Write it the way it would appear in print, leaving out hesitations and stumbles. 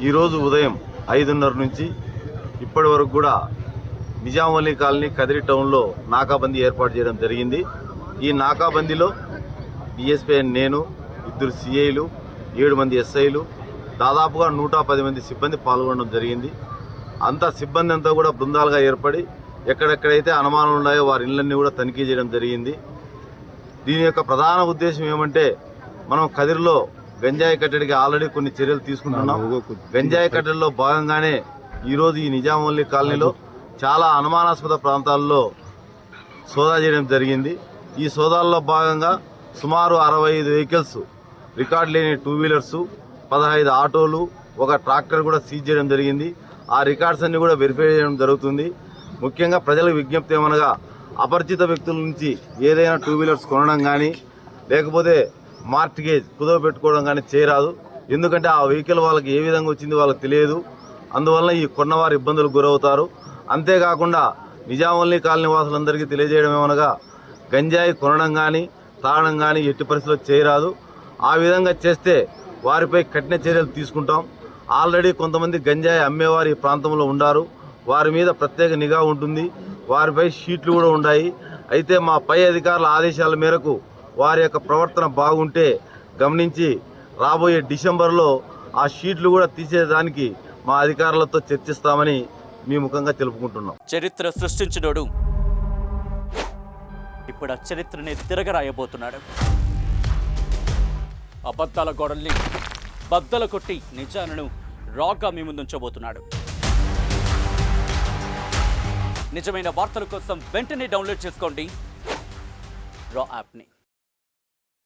ఈరోజు ఉదయం 5:30 నుంచి ఇప్పటి వరకు కూడా నిజాంవల్లి కాలనీ కదిరి టౌన్లో నాకాబందీ ఏర్పాటు చేయడం జరిగింది. ఈ నాకాబందీలో డిఎస్పీ అండ్ నేను, 2 సిఐలు, 7 మంది ఎస్ఐలు, దాదాపుగా 110 మంది సిబ్బంది పాల్గొనడం జరిగింది. అంతా సిబ్బంది అంతా కూడా బృందాలుగా ఏర్పడి ఎక్కడెక్కడైతే అనుమానాలు ఉన్నాయో వారి ఇళ్ళన్నీ కూడా తనిఖీ చేయడం జరిగింది. దీని యొక్క ప్రధాన ఉద్దేశం ఏమంటే, మనం కదిరిలో గంజాయి కట్టడికి ఆల్రెడీ కొన్ని చర్యలు తీసుకుంటున్నాం. గంజాయి కట్టడిలో భాగంగానే ఈరోజు ఈ నిజాంవల్లి కాలనీలో చాలా అనుమానాస్పద ప్రాంతాల్లో సోదా చేయడం జరిగింది. ఈ సోదాల్లో భాగంగా సుమారు 65 వెహికల్స్, రికార్డు లేని 2 వీలర్సు, 15 ఆటోలు, ఒక ట్రాక్టర్ కూడా సీజ్ చేయడం జరిగింది. ఆ రికార్డ్స్ అన్ని కూడా వెరిఫై చేయడం జరుగుతుంది. ముఖ్యంగా ప్రజలకు విజ్ఞప్తి ఏమనగా, అపరిచిత వ్యక్తుల నుంచి ఏదైనా 2 వీలర్స్ కొనడం కానీ లేకపోతే మార్టిగేజ్ కుదవ పెట్టుకోవడం కానీ చేయరాదు. ఎందుకంటే ఆ వెహికల్ వాళ్ళకి ఏ విధంగా వచ్చింది వాళ్ళకి తెలియదు. అందువల్ల ఈ కొన్నవారు ఇబ్బందులకు గురవుతారు. అంతేకాకుండా నిజాంవల్లి కాలనీ వాసులందరికీ తెలియజేయడం ఏమనగా, గంజాయి కొనడం కానీ తాగడం కానీ ఎట్టి పరిస్థితుల్లో చేయరాదు. ఆ విధంగా చేస్తే వారిపై కఠిన చర్యలు తీసుకుంటాం. ఆల్రెడీ కొంతమంది గంజాయి అమ్మేవారు ఈ ప్రాంతంలో ఉన్నారు. వారి మీద ప్రత్యేక నిఘా ఉంటుంది. వారిపై షీట్లు కూడా ఉన్నాయి. అయితే మా పై అధికారుల ఆదేశాల మేరకు వారి యొక్క ప్రవర్తన బాగుంటే గమనించి రాబోయే డిసెంబర్లో ఆ షీట్లు కూడా తీసేదానికి మా అధికారులతో చర్చిస్తామని మీ ముఖంగా తెలుపుకుంటున్నాం. చరిత్ర సృష్టించినోడు ఇప్పుడు ఆ చరిత్రని తిరగరాయబోతున్నాడు. అబద్ధాల గోడల్ని బద్దలు కొట్టి నిజాలను రాగా మీ ముందుంచబోతున్నాడు. నిజమైన వార్తల కోసం వెంటనే డౌన్లోడ్ చేసుకోండి రా యాప్ని.